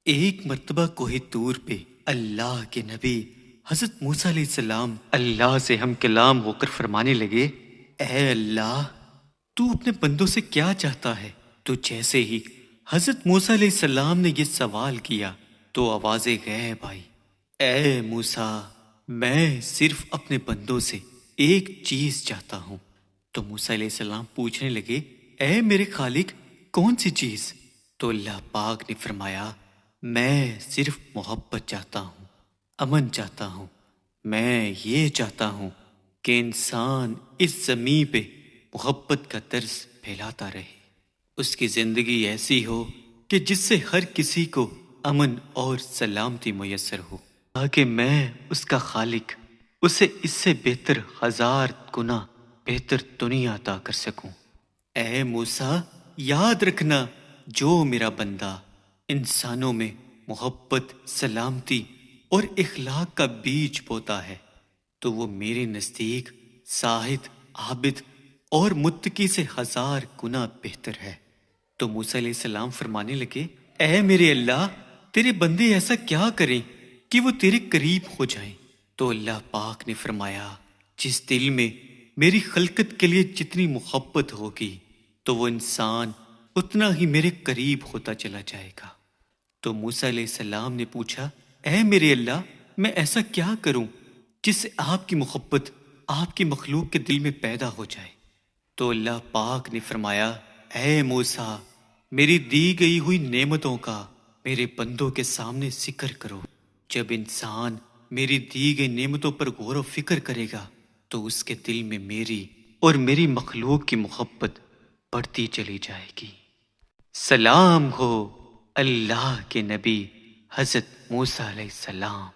ایک مرتبہ کوہ طور پہ اللہ کے نبی حضرت موسیٰ علیہ السلام اللہ سے ہم کلام ہو کر فرمانے لگے، اے اللہ، تو اپنے بندوں سے کیا چاہتا ہے؟ تو جیسے ہی حضرت موسیٰ علیہ السلام نے یہ سوال کیا تو آواز غیب آئی، اے موسیٰ، میں صرف اپنے بندوں سے ایک چیز چاہتا ہوں۔ تو موسیٰ علیہ السلام پوچھنے لگے، اے میرے خالق، کون سی چیز؟ تو اللہ پاک نے فرمایا، میں صرف محبت چاہتا ہوں، امن چاہتا ہوں۔ میں یہ چاہتا ہوں کہ انسان اس زمین پہ محبت کا طرز پھیلاتا رہے، اس کی زندگی ایسی ہو کہ جس سے ہر کسی کو امن اور سلامتی میسر ہو، تاکہ میں اس کا خالق اسے اس سے بہتر 1000 گنا بہتر دنیا عطا کر سکوں۔ اے موسیٰ، یاد رکھنا، جو میرا بندہ انسانوں میں محبت، سلامتی اور اخلاق کا بیج بوتا ہے تو وہ میرے نزدیک زاہد، عابد اور متقی سے 1000 گنا بہتر ہے۔ تو موسیٰ علیہ السلام فرمانے لگے، اے میرے اللہ، تیرے بندے ایسا کیا کریں کہ وہ تیرے قریب ہو جائیں؟ تو اللہ پاک نے فرمایا، جس دل میں میری خلقت کے لیے جتنی محبت ہوگی تو وہ انسان اتنا ہی میرے قریب ہوتا چلا جائے گا۔ تو موسیٰ علیہ السلام نے پوچھا، اے میرے اللہ، میں ایسا کیا کروں جس سے آپ کی محبت آپ کی مخلوق کے دل میں پیدا ہو جائے؟ تو اللہ پاک نے فرمایا، اے موسیٰ، میری دی گئی ہوئی نعمتوں کا میرے بندوں کے سامنے ذکر کرو۔ جب انسان میری دی گئی نعمتوں پر غور و فکر کرے گا تو اس کے دل میں میری اور میری مخلوق کی محبت بڑھتی چلی جائے گی۔ سلام ہو اللہ کے نبی حضرت موسیٰ علیہ السلام۔